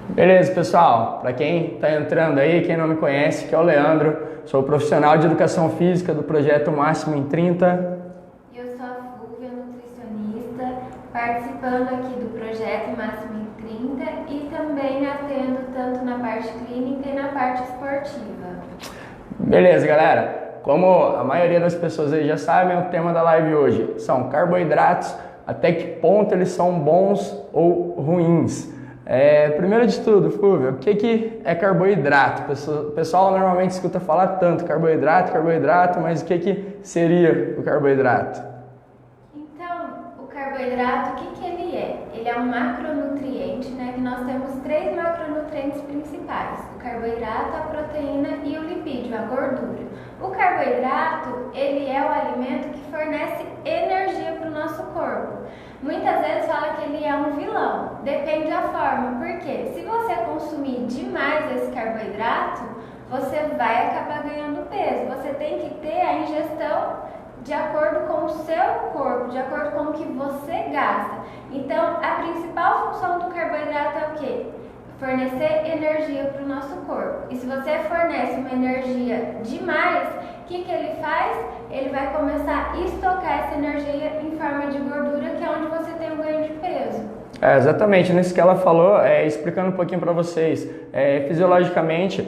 Beleza, pessoal? Para quem está entrando aí, quem não me conhece, que é o Leandro, sou profissional de educação física do projeto MAXIMOEM30. Eu sou a Fulvia, nutricionista, participando aqui do projeto MAXIMOEM30 e também atendo tanto na parte clínica e na parte esportiva. Beleza, galera. Como a maioria das pessoas aí já sabem, o tema da live hoje são carboidratos, até que ponto eles são bons ou ruins. Primeiro de tudo, Fulvia, o que é carboidrato? O pessoal normalmente escuta falar tanto carboidrato, mas o que seria o carboidrato? Então, o carboidrato, o que ele é? Ele é um macronutriente, né? Que nós temos 3 macronutrientes principais: o carboidrato, a proteína e o lipídio, a gordura. O carboidrato, ele é o alimento que fornece energia para o nosso corpo. Muitas vezes fala que ele é um vilão, depende da forma, porque se você consumir demais esse carboidrato, você vai acabar ganhando peso. Você tem que ter a ingestão de acordo com o seu corpo, de acordo com o que você gasta. Então, a principal função do carboidrato é o quê? Fornecer energia para o nosso corpo. E se você fornece uma energia demais, o que ele faz? Ele vai começar a estocar essa energia em forma de gordura, que é onde você tem o ganho de peso. Exatamente, nisso que ela falou, explicando um pouquinho para vocês, fisiologicamente,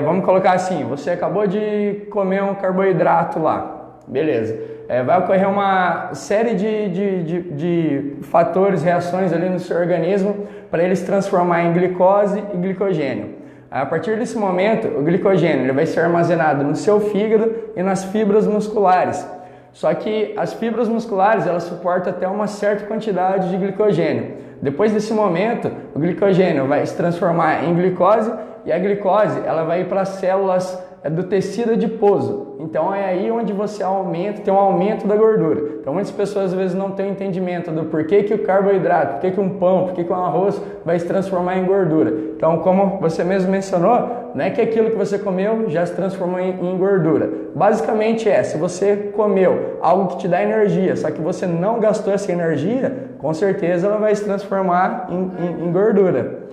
vamos colocar assim, você acabou de comer um carboidrato lá, beleza. Vai ocorrer uma série de fatores, reações ali no seu organismo para ele se transformar em glicose e glicogênio. A partir desse momento, o glicogênio ele vai ser armazenado no seu fígado e nas fibras musculares. Só que as fibras musculares elas suportam até uma certa quantidade de glicogênio. Depois desse momento, o glicogênio vai se transformar em glicose e a glicose ela vai ir para as células do tecido adiposo. Então é aí onde você tem um aumento da gordura. Então muitas pessoas às vezes não têm entendimento do porquê que o carboidrato, porquê que um pão, porquê que um arroz vai se transformar em gordura. Então, como você mesmo mencionou, não é que aquilo que você comeu já se transformou em gordura. Basicamente se você comeu algo que te dá energia, só que você não gastou essa energia, com certeza ela vai se transformar em gordura.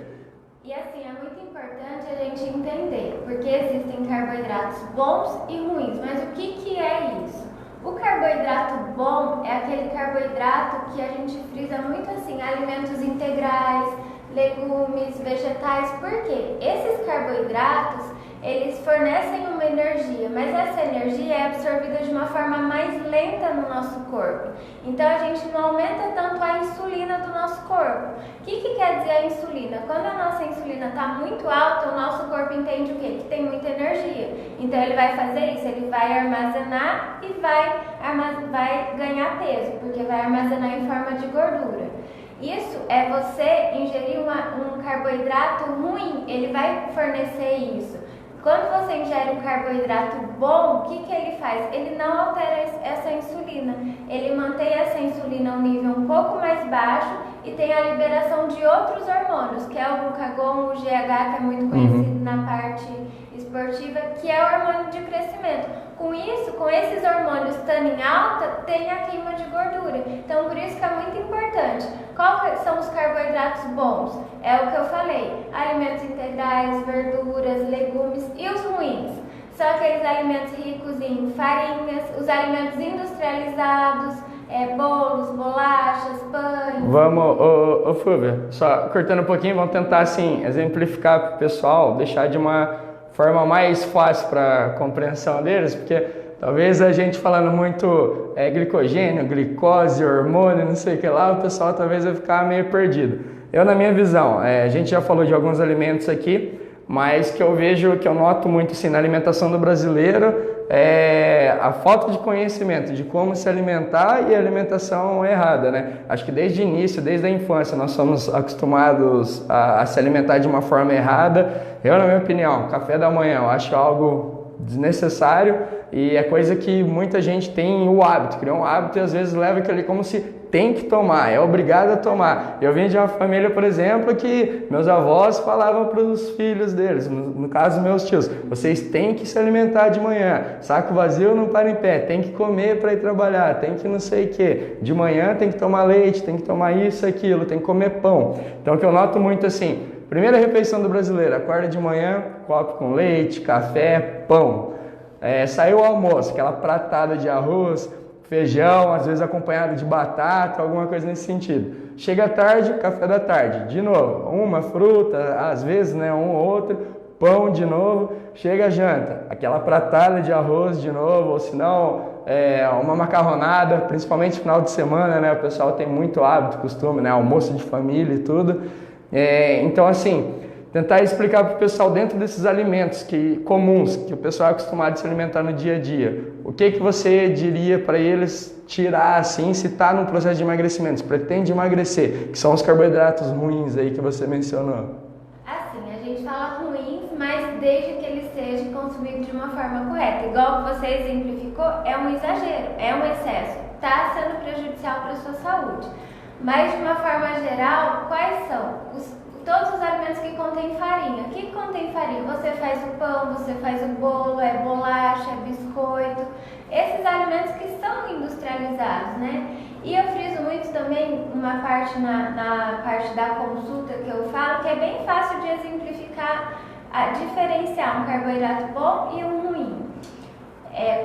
E assim, é muito importante a gente entender, porque existem carboidratos bons e ruins, mas o que é isso? O carboidrato bom é aquele carboidrato que a gente frisa muito assim, alimentos integrais, legumes, vegetais. Por quê? Esses carboidratos, eles fornecem uma energia, mas essa energia é absorvida de uma forma mais lenta no nosso corpo. Então a gente não aumenta tanto a insulina do nosso corpo. O que quer dizer a insulina? Quando a nossa insulina está muito alta, o nosso corpo entende o quê? Que tem muita energia. Então ele vai fazer isso, ele vai armazenar e vai ganhar peso, porque vai armazenar em forma de gordura. Isso é você ingerir um carboidrato ruim, ele vai fornecer isso. Quando você ingere um carboidrato bom, o que ele faz? Ele não altera essa insulina. Ele mantém essa insulina a um nível um pouco mais baixo e tem a liberação de outros hormônios, que é o glucagon, o GH, que é muito conhecido na parte esportiva, que é o hormônio de crescimento. Com isso, com esses hormônios estando em alta, tem a queima de gordura. Então, por isso que é muito importante. Quais são os carboidratos bons? É o que eu falei: alimentos integrais, verduras, legumes. E os ruins? São aqueles alimentos ricos em farinhas, os alimentos industrializados, bolos, bolachas, pães. Vamos, Fulvia, só cortando um pouquinho, vamos tentar assim exemplificar para o pessoal, deixar de uma forma mais fácil para a compreensão deles, porque talvez a gente falando muito glicogênio, glicose, hormônio, não sei o que lá, o pessoal talvez vai ficar meio perdido. Eu, na minha visão, a gente já falou de alguns alimentos aqui, mas que eu noto muito assim, na alimentação do brasileiro, a falta de conhecimento de como se alimentar e a alimentação errada, né? Acho que desde o início, desde a infância, nós somos acostumados a se alimentar de uma forma errada. Eu, na minha opinião, café da manhã, eu acho algo desnecessário e é coisa que muita gente tem o hábito, criou um hábito e às vezes leva aquilo ali como se tem que tomar, é obrigado a tomar. Eu vim de uma família, por exemplo, que meus avós falavam para os filhos deles, no caso meus tios, vocês têm que se alimentar de manhã, saco vazio não para em pé, tem que comer para ir trabalhar, tem que não sei o que, de manhã tem que tomar leite, tem que tomar isso, aquilo, tem que comer pão. Então o que eu noto muito assim, primeira refeição do brasileiro, acorda de manhã, copo com leite, café, pão. Saiu o almoço, aquela pratada de arroz, feijão, às vezes acompanhado de batata, alguma coisa nesse sentido. Chega à tarde, café da tarde, de novo, uma fruta, às vezes, né, um ou outro, pão de novo. Chega a janta, aquela pratada de arroz de novo, ou se não, uma macarronada, principalmente no final de semana, né, o pessoal tem muito hábito, costume, né, almoço de família e tudo. Então, assim, tentar explicar para o pessoal dentro desses alimentos comuns, que o pessoal é acostumado a se alimentar no dia a dia, o que você diria para eles tirar, assim, se está num processo de emagrecimento, se pretende emagrecer, que são os carboidratos ruins aí que você mencionou? Assim, a gente fala ruins, mas desde que ele seja consumido de uma forma correta. Igual que você exemplificou, é um exagero, é um excesso, está sendo prejudicial para a sua saúde. Mas, de uma forma geral, quais são todos os alimentos que contêm farinha? O que contém farinha? Você faz o pão, você faz o bolo, é bolacha, é biscoito. Esses alimentos que são industrializados, né? E eu friso muito também uma parte na parte da consulta que eu falo, que é bem fácil de exemplificar, diferenciar um carboidrato bom e um ruim.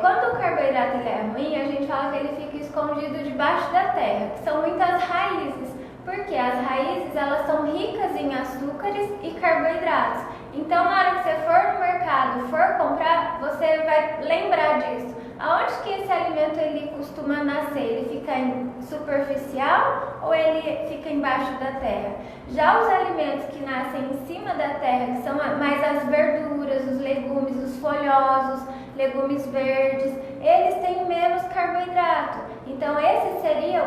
Quando o carboidrato ele é ruim, a gente fala que ele fica escondido debaixo da terra, que são muitas raízes, porque as raízes elas são ricas em açúcares e carboidratos. Então, na hora que você for no mercado, for comprar, você vai lembrar disso. Aonde que esse alimento ele costuma nascer? Ele fica superficial ou ele fica embaixo da terra? Já os alimentos que nascem em cima da terra, que são mais as verduras, os legumes, os folhosos, legumes verdes, eles têm menos carboidrato. Então esses seriam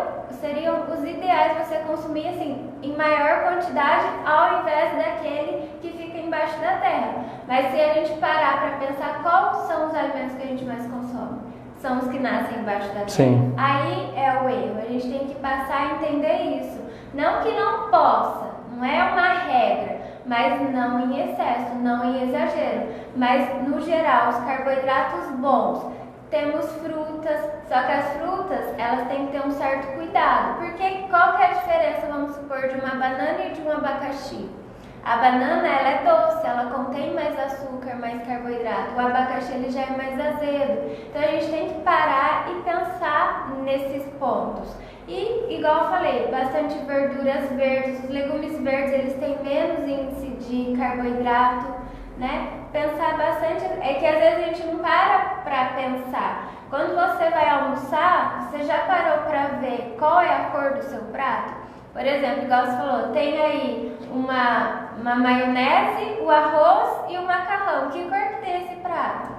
os ideais você consumir assim, em maior quantidade, ao invés daquele que fica embaixo da terra. Mas se a gente parar para pensar quais são os alimentos que a gente mais consome, são os que nascem embaixo da terra. Sim. Aí é o erro, a gente tem que passar a entender isso. Não que não possa, não é uma regra, mas não em excesso, não em exagero. Mas, no geral, os carboidratos bons, temos frutas, só que as frutas, elas têm que ter um certo cuidado. Porque qual que é a diferença, vamos supor, de uma banana e de um abacaxi? A banana, ela é doce, ela contém mais açúcar, mais carboidrato. O abacaxi, ele já é mais azedo. Então, a gente tem que parar e pensar nesses pontos. E, igual eu falei, bastante verduras verdes. Os legumes verdes, eles têm menos índice de carboidrato, né? Pensar bastante, é que às vezes a gente não para pensar. Quando você vai almoçar, você já parou para ver qual é a cor do seu prato? Por exemplo, igual você falou, tem aí uma maionese, o arroz e o macarrão. Que cor que tem esse prato?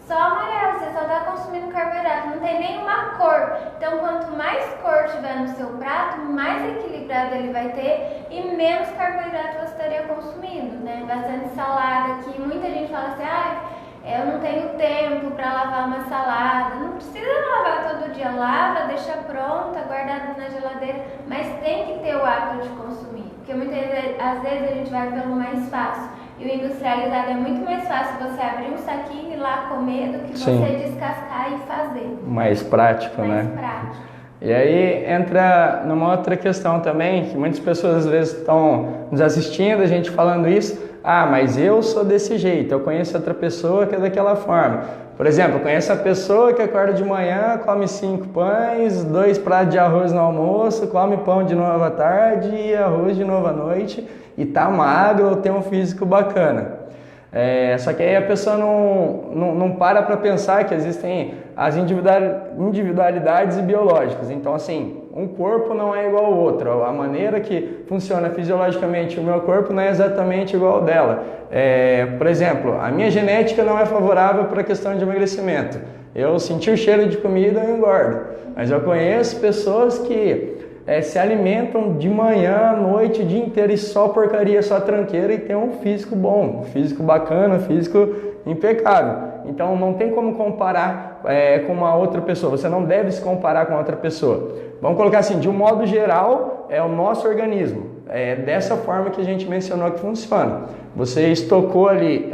Só amarelo, você só está consumindo carboidrato, não tem nenhuma cor. Então, quanto mais cor tiver no seu prato, mais equilibrado ele vai ter e menos carboidrato você estaria consumindo, né? Bastante salada aqui, muita gente fala assim, eu não tenho tempo para lavar uma salada. Não precisa lavar todo dia, lava, deixa pronta, guardada na geladeira, mas tem que ter o hábito de consumir, porque muitas vezes, às vezes a gente vai pelo mais fácil. E o industrializado é muito mais fácil você abrir um saquinho e ir lá comer do que Sim. você descascar e fazer. Mais prático, mais né? Prático. E aí entra numa outra questão também, que muitas pessoas às vezes estão nos assistindo, a gente falando isso, mas eu sou desse jeito, eu conheço outra pessoa que é daquela forma. Por exemplo, eu conheço a pessoa que acorda de manhã, come 5 pães, 2 pratos de arroz no almoço, come pão de novo à tarde e arroz de novo à noite, e tá magro ou tem um físico bacana. Só que aí a pessoa não para pensar que existem as individualidades biológicas. Então, assim, um corpo não é igual ao outro. A maneira que funciona fisiologicamente o meu corpo não é exatamente igual ao dela. Por exemplo, a minha genética não é favorável para a questão de emagrecimento. Eu senti o cheiro de comida e engordo. Mas eu conheço pessoas que se alimentam de manhã, à noite, o dia inteiro e só porcaria, só tranqueira e tem um físico bom, um físico bacana, um físico impecável. Então não tem como comparar com uma outra pessoa, você não deve se comparar com outra pessoa. Vamos colocar assim, de um modo geral, é o nosso organismo. É dessa forma que a gente mencionou que funciona. Você estocou ali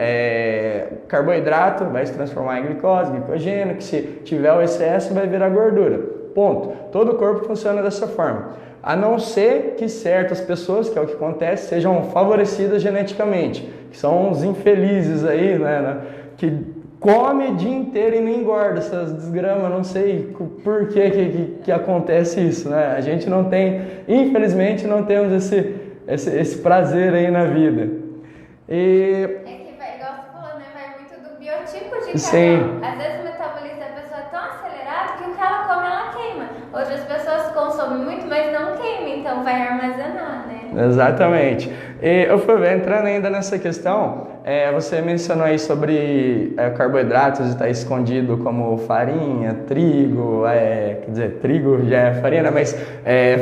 carboidrato, vai se transformar em glicose, glicogênio, que se tiver o excesso vai virar gordura. Ponto. Todo o corpo funciona dessa forma. A não ser que certas pessoas, que é o que acontece, sejam favorecidas geneticamente, que são uns infelizes aí, né, que come o dia inteiro e não engorda essas desgramas, não sei por que acontece isso, né? A gente não tem, infelizmente, não temos esse prazer aí na vida. E... É que vai, igual você falou, né? Vai muito do biotipo de cada Sim. um. Às vezes o metabolismo da pessoa é tão acelerado que o que ela come, ela queima. Outras pessoas consomem muito, mas não queimam, então vai armazenar, né? Exatamente. E eu fui entrando ainda nessa questão, você mencionou aí sobre carboidratos estar escondido como farinha, trigo, quer dizer, trigo já é farinha, mas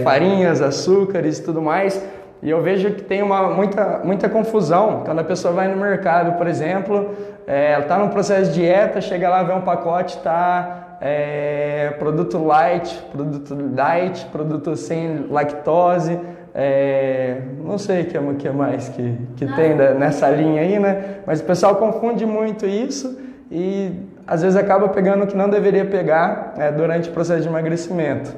farinhas, açúcares e tudo mais. E eu vejo que tem muita confusão quando a pessoa vai no mercado, por exemplo, ela está num processo de dieta, chega lá, vê um pacote, produto light, produto sem lactose, não sei o que mais que tem nessa linha aí, né? Mas o pessoal confunde muito isso e às vezes acaba pegando o que não deveria pegar durante o processo de emagrecimento.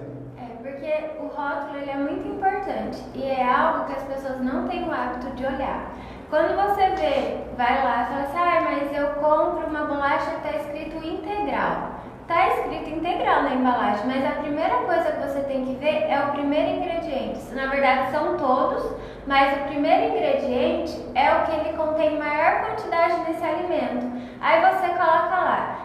Porque o rótulo ele é muito importante e é algo que as pessoas não têm o hábito de olhar. Quando você vai lá e fala assim, mas eu compro uma bolacha que está escrito integral. Está escrito integral na embalagem, mas a primeira coisa que você tem que ver é o primeiro ingrediente. Na verdade são todos, mas o primeiro ingrediente é o que ele contém maior quantidade desse alimento. Aí você coloca lá,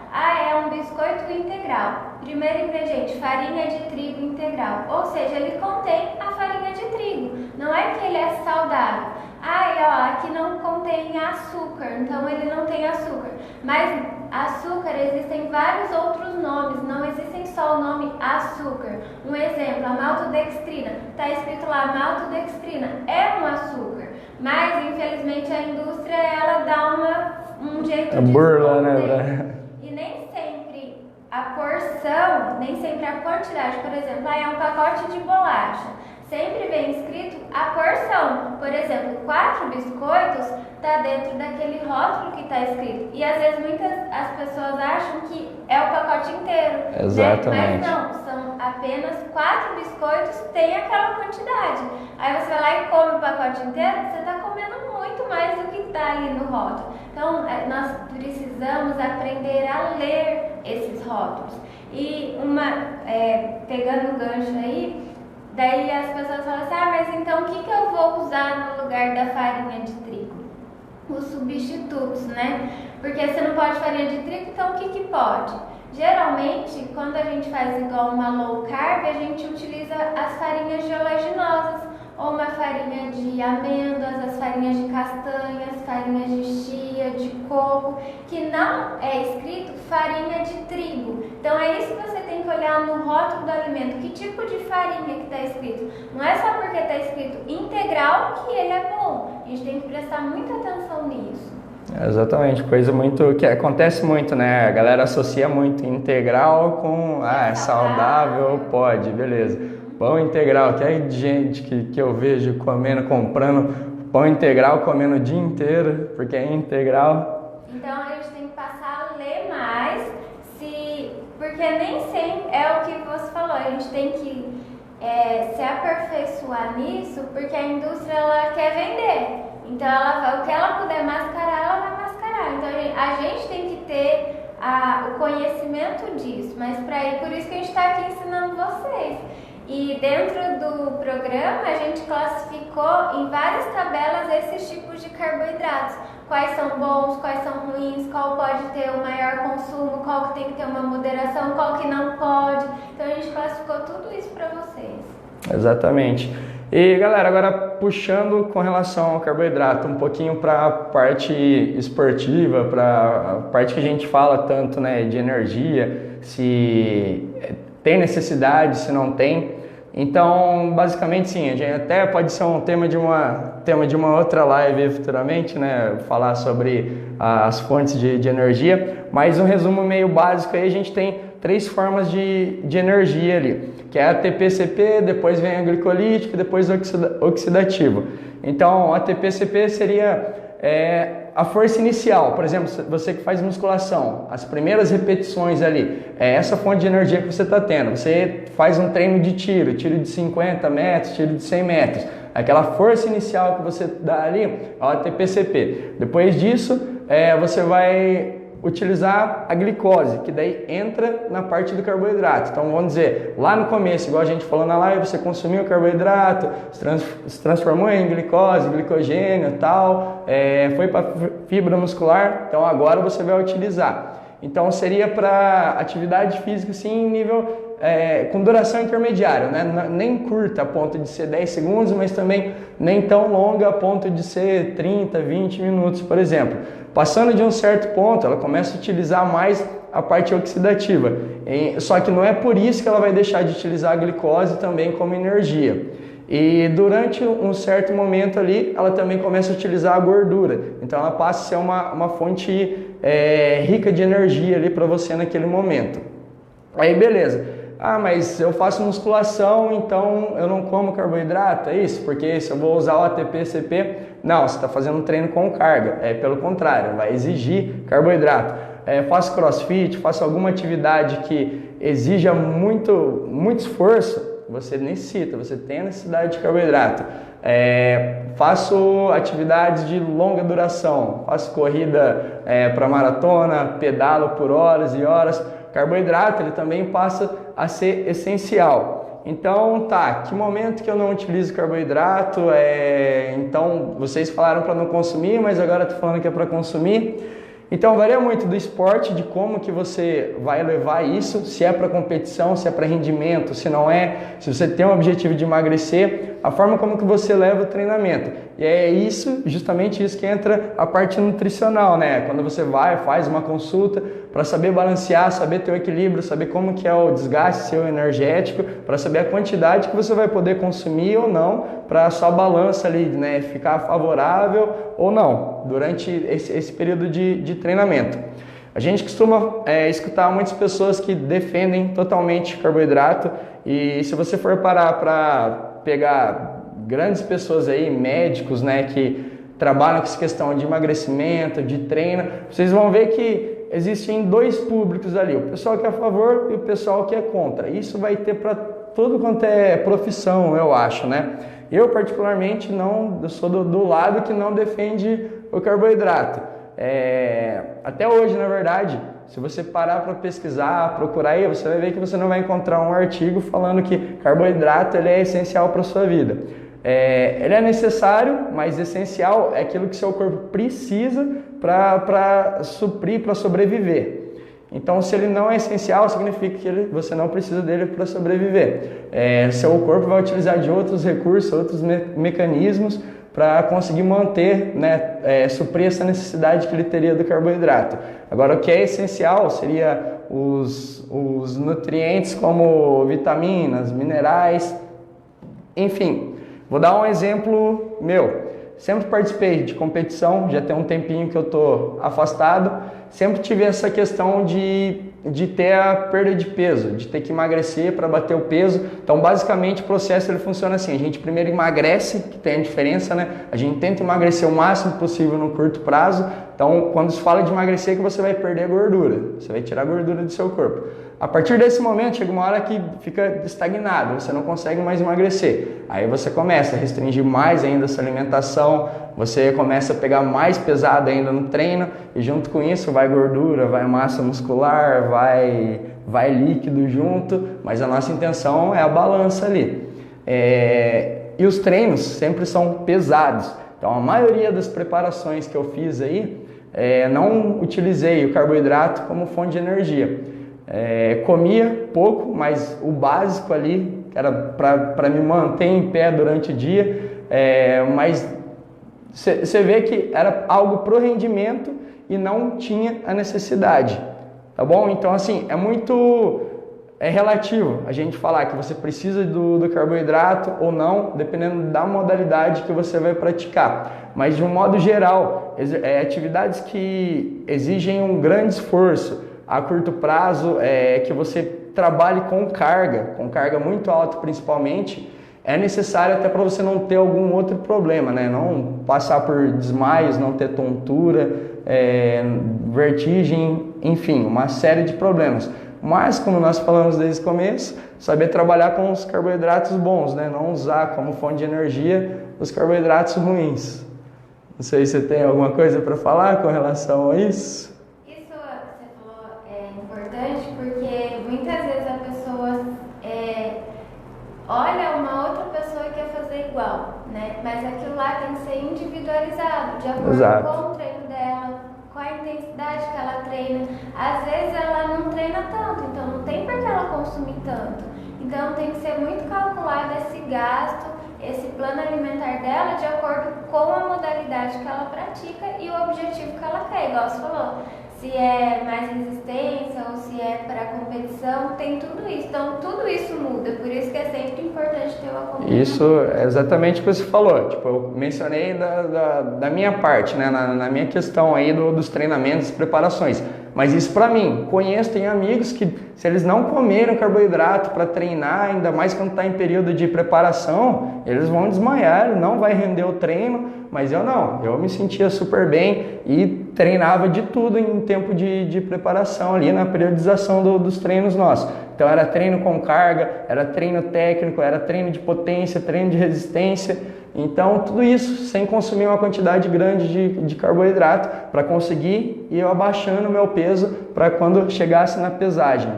é um biscoito integral. Primeiro ingrediente, farinha de trigo integral. Ou seja, ele contém a farinha de trigo. Não é que ele é saudável. Aqui não contém açúcar, então ele não tem açúcar. Mas açúcar existem vários outros nomes, não existem só o nome açúcar. Um exemplo, a maltodextrina. Está escrito lá, maltodextrina é um açúcar. Mas, infelizmente, a indústria, ela dá um jeito de burla, né? E nem sempre a porção, nem sempre a quantidade. Por exemplo, é um pacote de bolacha. Sempre vem escrito a porção. Por exemplo, 4 biscoitos está dentro daquele rótulo que está escrito. E às vezes as pessoas acham que é o pacote inteiro. Exatamente. Né? Mas não, são apenas 4 biscoitos, tem aquela quantidade. Aí você vai lá e come o pacote inteiro, você está comendo muito mais do que está ali no rótulo. Então, nós precisamos aprender a ler esses rótulos. E pegando o gancho aí, daí as pessoas falam assim, mas então o que eu vou usar no lugar da farinha de trigo? Os substitutos, né? Porque você não pode farinha de trigo, então o que pode? Geralmente, quando a gente faz igual uma low carb, a gente utiliza as farinhas de oleaginosas, ou uma farinha de amêndoas, as farinhas de castanhas, farinhas de chia, de coco, que não é escrito farinha de trigo. Então é isso que você tem que olhar no rótulo do alimento, que tipo de farinha que está escrito. Não é só porque está escrito integral que ele é bom, a gente tem que prestar muita atenção nisso. Exatamente, coisa muito que acontece muito, né? A galera associa muito integral com é saudável, pode, beleza. Pão integral, que é gente que eu vejo comprando pão integral, comendo o dia inteiro, porque é integral. Então a gente tem que passar a ler mais, porque nem sempre é o que você falou, a gente tem que se aperfeiçoar nisso, porque a indústria ela quer vender. Então o que ela puder mascarar, ela vai mascarar. Então a gente tem que ter o conhecimento disso, mas por isso que a gente está aqui ensinando vocês. E dentro do programa a gente classificou em várias tabelas esses tipos de carboidratos. Quais são bons, quais são ruins, qual pode ter o maior consumo, qual que tem que ter uma moderação, qual que não pode. Então a gente classificou tudo isso para vocês. Exatamente. E galera, agora puxando com relação ao carboidrato, um pouquinho para a parte esportiva, para a parte que a gente fala tanto, né, de energia, se tem necessidade, se não tem. Então, basicamente, sim, a gente até pode ser um tema de uma outra live futuramente, né? Falar sobre as fontes de energia, mas um resumo meio básico aí, a gente tem 3 formas de energia ali, que é ATP-CP, depois vem a glicolítica, depois oxidativo. Então, ATP-CP seria a força inicial. Por exemplo, você que faz musculação, as primeiras repetições ali, é essa fonte de energia que você está tendo. Você faz um treino de tiro de 50 metros, tiro de 100 metros. Aquela força inicial que você dá ali é o ATP-CP. Depois disso, você vai utilizar a glicose, que daí entra na parte do carboidrato. Então vamos dizer, lá no começo, igual a gente falou na live, você consumiu o carboidrato, se transformou em glicose, glicogênio e tal, foi para fibra muscular, então agora você vai utilizar. Então seria para atividade física assim, em nível com duração intermediária, né? Nem curta a ponto de ser 10 segundos, mas também nem tão longa a ponto de ser 30, 20 minutos, por exemplo. Passando de um certo ponto, ela começa a utilizar mais a parte oxidativa. Só que não é por isso que ela vai deixar de utilizar a glicose também como energia. E durante um certo momento ali, ela também começa a utilizar a gordura. Então ela passa a ser uma fonte rica de energia ali para você naquele momento. Aí beleza. Ah, mas eu faço musculação, então eu não como carboidrato, é isso? Porque se eu vou usar o ATP-CP, não, você está fazendo um treino com carga, pelo contrário, vai exigir carboidrato. Faço crossfit, faço alguma atividade que exija muito esforço, você necessita, você tem a necessidade de carboidrato. Faço atividades de longa duração, faço corrida para maratona, pedalo por horas e horas. Carboidrato ele também passa a ser essencial. Então, que momento que eu não utilizo carboidrato? Então, vocês falaram para não consumir, mas agora estou falando que é para consumir. Então, varia muito do esporte, de como que você vai levar isso, se é para competição, se é para rendimento, se não é, se você tem um objetivo de emagrecer, a forma como que você leva o treinamento. E é isso, justamente isso que entra a parte nutricional, né? Quando você faz uma consulta para saber balancear, saber ter o equilíbrio, saber como que é o desgaste seu energético, para saber a quantidade que você vai poder consumir ou não, para a sua balança ali, né, ficar favorável ou não, durante esse período de treinamento. A gente costuma escutar muitas pessoas que defendem totalmente carboidrato, e se você for parar para pegar grandes pessoas aí, médicos, né, que trabalham com essa questão de emagrecimento, de treino, vocês vão ver que existem 2 públicos ali, o pessoal que é a favor e o pessoal que é contra. Isso vai ter para tudo quanto é profissão, eu acho, né? Eu, particularmente, eu sou do lado que não defende o carboidrato. Até hoje, na verdade, se você parar para pesquisar, procurar aí, você vai ver que você não vai encontrar um artigo falando que carboidrato ele é essencial para a sua vida. Ele é necessário, mas essencial é aquilo que seu corpo precisa para suprir, para sobreviver. Então, se ele não é essencial, significa que você não precisa dele para sobreviver. Seu corpo vai utilizar de outros recursos, outros mecanismos para conseguir manter, né, suprir essa necessidade que ele teria do carboidrato. Agora, o que é essencial seria os nutrientes como vitaminas, minerais, enfim. Vou dar um exemplo meu. Sempre participei de competição, já tem um tempinho que eu estou afastado. Sempre tive essa questão de ter a perda de peso, de ter que emagrecer para bater o peso. Então, basicamente, o processo ele funciona assim. A gente primeiro emagrece, que tem a diferença, né? A gente tenta emagrecer o máximo possível no curto prazo. Então, quando se fala de emagrecer, que você vai perder a gordura. Você vai tirar a gordura do seu corpo. A partir desse momento, chega uma hora que fica estagnado, você não consegue mais emagrecer. Aí você começa a restringir mais ainda essa alimentação, você começa a pegar mais pesado ainda no treino, e junto com isso vai gordura, vai massa muscular, vai líquido junto, mas a nossa intenção é a balança ali. E os treinos sempre são pesados, então a maioria das preparações que eu fiz aí, não utilizei o carboidrato como fonte de energia. Comia pouco, mas o básico ali era para me manter em pé durante o dia, mas você vê que era algo pro rendimento e não tinha a necessidade, tá bom? Então assim, é relativo a gente falar que você precisa do carboidrato ou não, dependendo da modalidade que você vai praticar. Mas de um modo geral, atividades que exigem um grande esforço a curto prazo, que você trabalhe com carga muito alta principalmente, é necessário até para você não ter algum outro problema, né? Não passar por desmaios, não ter tontura, vertigem, enfim, uma série de problemas. Mas, como nós falamos desde o começo, saber trabalhar com os carboidratos bons, né? Não usar como fonte de energia os carboidratos ruins. Não sei se você tem alguma coisa para falar com relação a isso. Isso que você falou é importante porque muitas vezes a pessoa olha uma outra pessoa e quer fazer igual, né? Mas aquilo lá tem que ser individualizado, de acordo com o treino dela, com a intensidade que ela treina. Às vezes ela não treina tanto, então não tem por que ela consumir tanto. Então tem que ser muito calculado esse gasto, esse plano alimentar dela de acordo com a modalidade que ela pratica e o objetivo que ela quer, igual você falou. Se é mais resistência ou se é para competição, tem tudo isso. Então, tudo isso muda, por isso que é sempre importante ter o acompanhamento. Isso é exatamente o que você falou. Tipo, eu mencionei da minha parte, né? Na minha questão aí dos treinamentos e preparações. Mas isso para mim, conheço, tem amigos que se eles não comerem carboidrato para treinar, ainda mais quando está em período de preparação, eles vão desmaiar, não vai render o treino, mas eu não, eu me sentia super bem e treinava de tudo em tempo de preparação ali na periodização dos treinos nossos. Então era treino com carga, era treino técnico, era treino de potência, treino de resistência. Então, tudo isso sem consumir uma quantidade grande de carboidrato para conseguir ir abaixando o meu peso para quando chegasse na pesagem.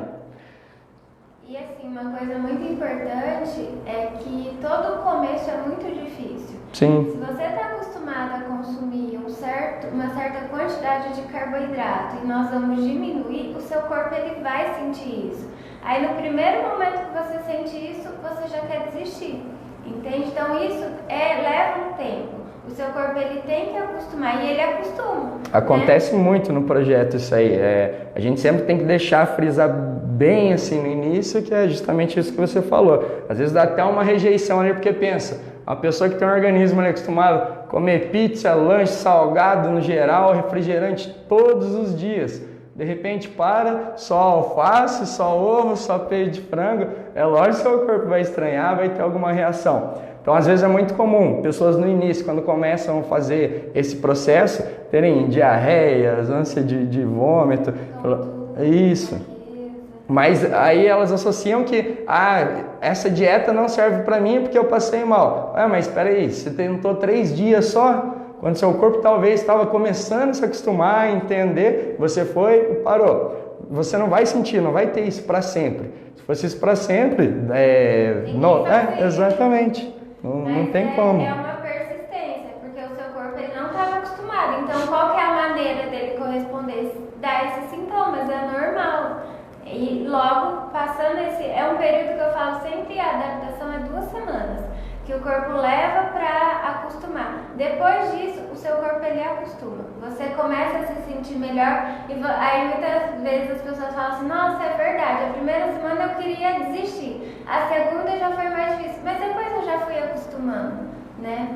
E assim, uma coisa muito importante é que todo começo é muito difícil. Sim. Se você está acostumado a consumir uma certa quantidade de carboidrato e nós vamos diminuir, o seu corpo ele vai sentir isso. Aí no primeiro momento que você sente isso, você já quer desistir. Entende? Então isso leva um tempo. O seu corpo ele tem que acostumar e ele acostuma. Acontece muito no projeto isso aí. A gente sempre tem que deixar frisar bem assim no início, que é justamente isso que você falou. Às vezes dá até uma rejeição ali porque pensa, uma pessoa que tem um organismo ali acostumado a comer pizza, lanche, salgado no geral, refrigerante todos os dias. De repente para, só alface, só ovo, só peito de frango, é lógico que o seu corpo vai estranhar, vai ter alguma reação. Então às vezes é muito comum, pessoas no início, quando começam a fazer esse processo, terem diarreias, ânsia de vômito, isso. Mas aí elas associam que essa dieta não serve para mim porque eu passei mal. Mas espera aí, você tentou 3 dias só? Quando seu corpo talvez estava começando a se acostumar, a entender, você foi e parou. Você não vai sentir, não vai ter isso para sempre. Se fosse isso para sempre, exatamente, não tem como. É uma persistência, porque o seu corpo ele não estava acostumado. Então, qual que é a maneira dele corresponder? Dar esses sintomas, é normal. E logo, passando é um período que eu falo sempre, a adaptação é 2 semanas. Que o corpo leva para acostumar. Depois disso, o seu corpo ele acostuma. Você começa a se sentir melhor e aí muitas vezes as pessoas falam assim, nossa, é verdade, a primeira semana eu queria desistir, a segunda já foi mais difícil, mas depois eu já fui acostumando, né?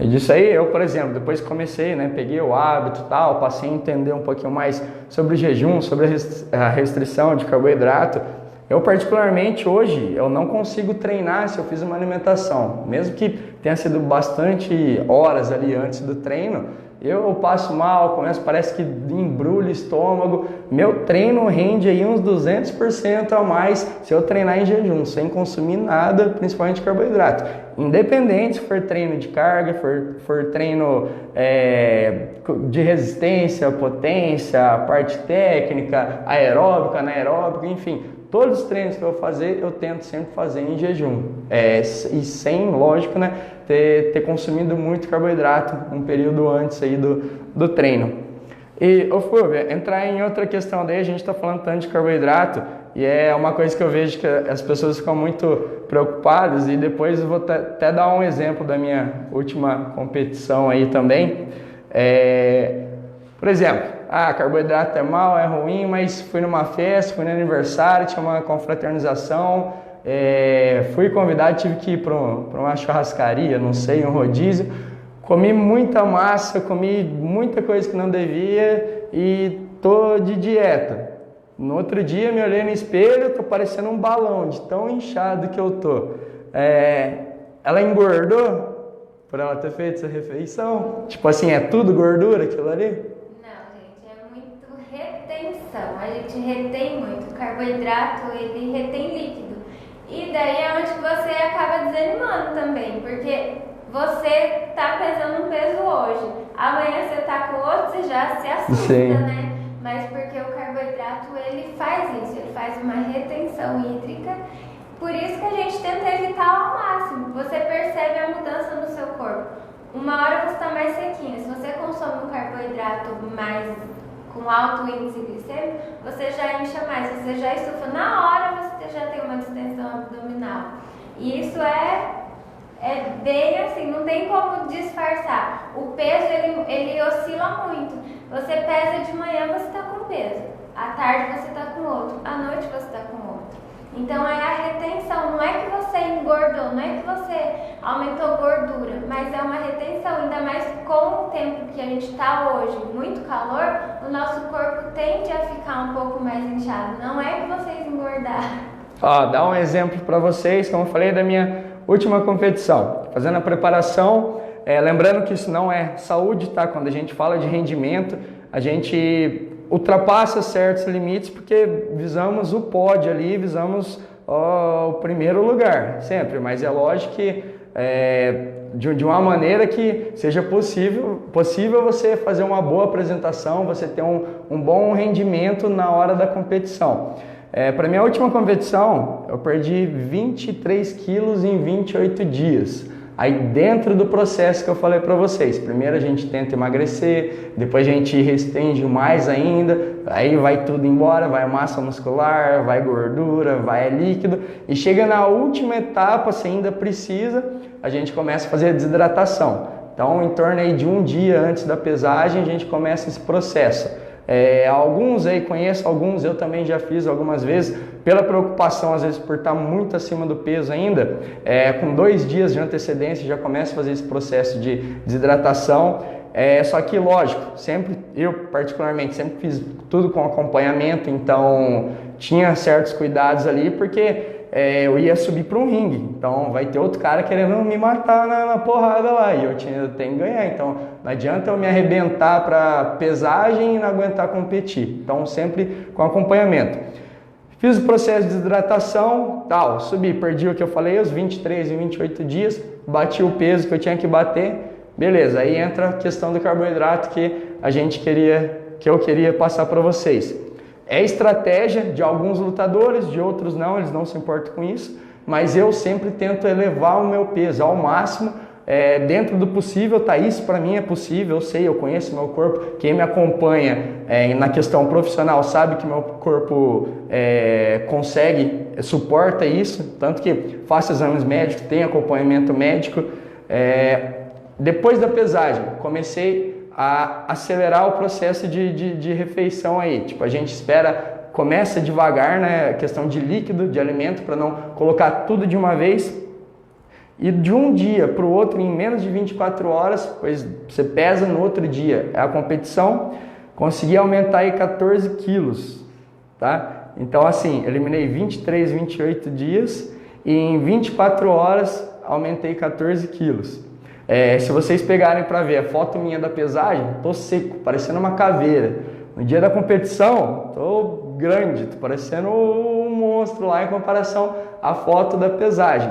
E disso aí, eu, por exemplo, depois que comecei, né, peguei o hábito e tal, passei a entender um pouquinho mais sobre o jejum, sobre a restrição de carboidrato. Eu particularmente hoje, eu não consigo treinar se eu fiz uma alimentação, mesmo que tenha sido bastante horas ali antes do treino, eu passo mal, parece que embrulha o estômago, meu treino rende aí uns 200% a mais se eu treinar em jejum, sem consumir nada, principalmente carboidrato. Independente se for treino de carga, for treino de resistência, potência, parte técnica, aeróbica, anaeróbica, enfim. Todos os treinos que eu vou fazer, eu tento sempre fazer em jejum. E sem, lógico, né, ter consumido muito carboidrato um período antes aí do treino. E, Fulvia, entrar em outra questão daí, a gente está falando tanto de carboidrato, e é uma coisa que eu vejo que as pessoas ficam muito preocupadas, e depois eu vou até dar um exemplo da minha última competição aí também. Por exemplo, carboidrato é mal, é ruim, mas fui numa festa, fui no aniversário, tinha uma confraternização, fui convidado, tive que ir para uma churrascaria, não sei, um rodízio, comi muita massa, comi muita coisa que não devia e tô de dieta. No outro dia me olhei no espelho, tô parecendo um balão de tão inchado que eu tô. Ela engordou por ela ter feito essa refeição? Tipo assim, é tudo gordura aquilo ali? Não, gente, é muito retenção. A gente retém muito. O carboidrato, ele retém líquido. E daí é onde você acaba desanimando também, porque você tá pesando um peso hoje, amanhã você tá com outro, você já se assusta, sim, né? Mas porque o carboidrato, ele faz isso, ele faz uma retenção hídrica. Por isso que a gente tenta evitar ao máximo. Você percebe a mudança no seu corpo. Uma hora você está mais sequinha. Se você consome um carboidrato mais com alto índice glicêmico, você já incha mais, você já estufa. Na hora você já tem uma distensão abdominal. E isso é bem assim, não tem como disfarçar. O peso, ele oscila muito. Você pesa de manhã, você está com peso. À tarde você está com outro. À noite você está com outro. Então é a retenção, não é que você engordou, não é que você aumentou gordura, mas é uma retenção, ainda mais com o tempo que a gente está hoje, muito calor, o nosso corpo tende a ficar um pouco mais inchado, não é que vocês engordaram. Dá um exemplo para vocês, como eu falei, da minha última competição, fazendo a preparação, lembrando que isso não é saúde, tá? Quando a gente fala de rendimento, a gente ultrapassa certos limites porque visamos o pódio ali, visamos o primeiro lugar, sempre, mas é lógico que de uma maneira que seja possível você fazer uma boa apresentação, você ter um bom rendimento na hora da competição. Para minha última competição, eu perdi 23 quilos em 28 dias. Aí dentro do processo que eu falei para vocês, primeiro a gente tenta emagrecer, depois a gente restringe mais ainda, aí vai tudo embora, vai massa muscular, vai gordura, vai líquido, e chega na última etapa, se ainda precisa, a gente começa a fazer a desidratação. Então em torno aí de um dia antes da pesagem a gente começa esse processo. Alguns aí conheço, alguns eu também já fiz algumas vezes, pela preocupação às vezes por estar muito acima do peso ainda, com 2 dias de antecedência já começo a fazer esse processo de desidratação, só que lógico, eu particularmente sempre fiz tudo com acompanhamento, então tinha certos cuidados ali porque eu ia subir para um ringue, então vai ter outro cara querendo me matar na porrada lá e eu tenho que ganhar, então não adianta eu me arrebentar para pesagem e não aguentar competir, então sempre com acompanhamento. Fiz o processo de desidratação, subi, perdi o que eu falei, os 23 e 28 dias, bati o peso que eu tinha que bater, beleza, aí entra a questão do carboidrato que eu queria passar para vocês. É estratégia de alguns lutadores, de outros não, eles não se importam com isso, mas eu sempre tento elevar o meu peso ao máximo, dentro do possível, isso para mim é possível, eu sei, eu conheço meu corpo, quem me acompanha na questão profissional sabe que meu corpo consegue, suporta isso, tanto que faço exames médicos, tenho acompanhamento médico. Depois da pesagem, comecei a acelerar o processo de refeição aí, tipo, a gente começa devagar, né, questão de líquido, de alimento, para não colocar tudo de uma vez, e de um dia para o outro, em menos de 24 horas, pois você pesa no outro dia, é a competição, consegui aumentar aí 14 quilos, tá? Então assim, eliminei 23, 28 dias, e em 24 horas aumentei 14 quilos. Se vocês pegarem para ver a foto minha da pesagem, tô seco, parecendo uma caveira. No dia da competição, tô grande, tô parecendo um monstro lá em comparação à foto da pesagem.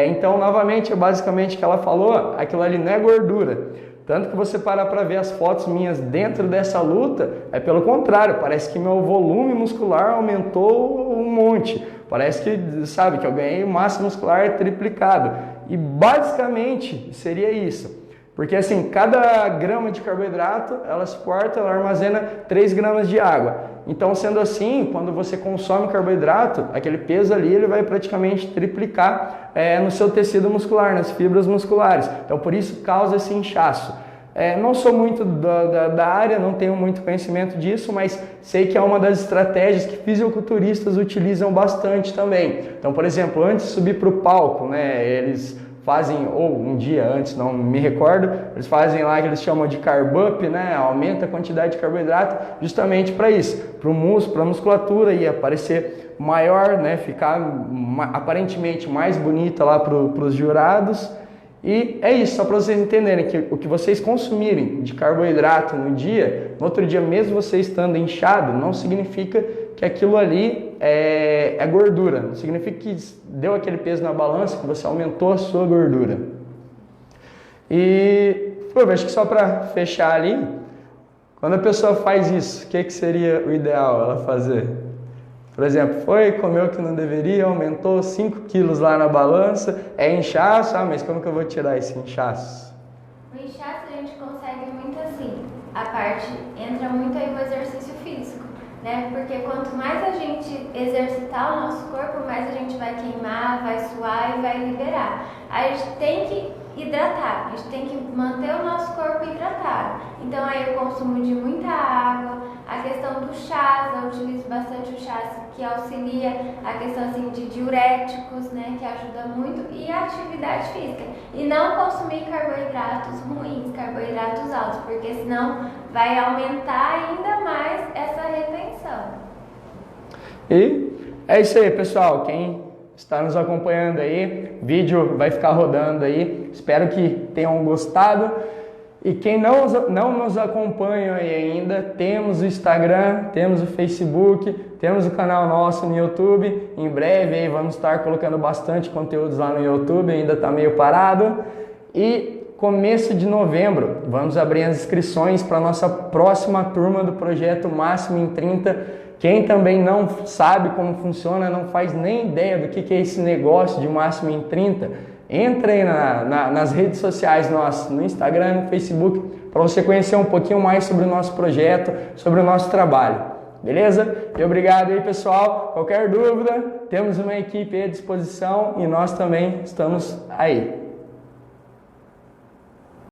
Então, novamente, basicamente o que ela falou, aquilo ali não é gordura. Tanto que você parar para ver as fotos minhas dentro dessa luta, pelo contrário, parece que meu volume muscular aumentou um monte. Parece que, sabe, que eu ganhei massa muscular triplicado. E basicamente seria isso. Porque assim, cada grama de carboidrato, ela armazena 3 gramas de água. Então, sendo assim, quando você consome carboidrato, aquele peso ali ele vai praticamente triplicar no seu tecido muscular, nas fibras musculares. Então, por isso causa esse inchaço. Não sou muito da área, não tenho muito conhecimento disso, mas sei que é uma das estratégias que fisiculturistas utilizam bastante também. Então, por exemplo, antes de subir para o palco, né, eles fazem, ou um dia antes, não me recordo, eles fazem lá que eles chamam de carb up, né, aumenta a quantidade de carboidrato justamente para isso, para o músculo, para a musculatura e aparecer maior, né, ficar aparentemente mais bonita lá para os jurados. E é isso, só para vocês entenderem que o que vocês consumirem de carboidrato no dia, no outro dia mesmo você estando inchado, não significa que aquilo ali é gordura, não significa que deu aquele peso na balança, que você aumentou a sua gordura. E, acho que só para fechar ali, quando a pessoa faz isso, o que seria o ideal ela fazer? Por exemplo, comeu o que não deveria, aumentou 5 quilos lá na balança, é inchaço, mas como que eu vou tirar esse inchaço? O inchaço a gente consegue muito assim, a parte entra muito aí o exercício físico, né? Porque quanto mais a gente exercitar o nosso corpo, mais a gente vai queimar, vai suar e vai liberar. A gente tem que hidratar, a gente tem que manter o nosso corpo hidratado. Então aí o consumo de muita água, a questão do chás, eu utilizo bastante o chás que auxilia a questão assim de diuréticos, né, que ajuda muito, e a atividade física. E não consumir carboidratos ruins, carboidratos altos, porque senão vai aumentar ainda mais essa retenção. E é isso aí, pessoal. Quem está nos acompanhando aí, o vídeo vai ficar rodando aí. Espero que tenham gostado. E quem não nos acompanha aí ainda, temos o Instagram, temos o Facebook, temos o canal nosso no YouTube. Em breve aí vamos estar colocando bastante conteúdos lá no YouTube, ainda está meio parado. E começo de novembro, vamos abrir as inscrições para a nossa próxima turma do projeto Máximo em 30. Quem também não sabe como funciona, não faz nem ideia do que é esse negócio de Máximo em 30, entra aí nas redes sociais nossas, no Instagram, no Facebook, para você conhecer um pouquinho mais sobre o nosso projeto, sobre o nosso trabalho. Beleza? E obrigado aí, pessoal. Qualquer dúvida, temos uma equipe à disposição e nós também estamos aí.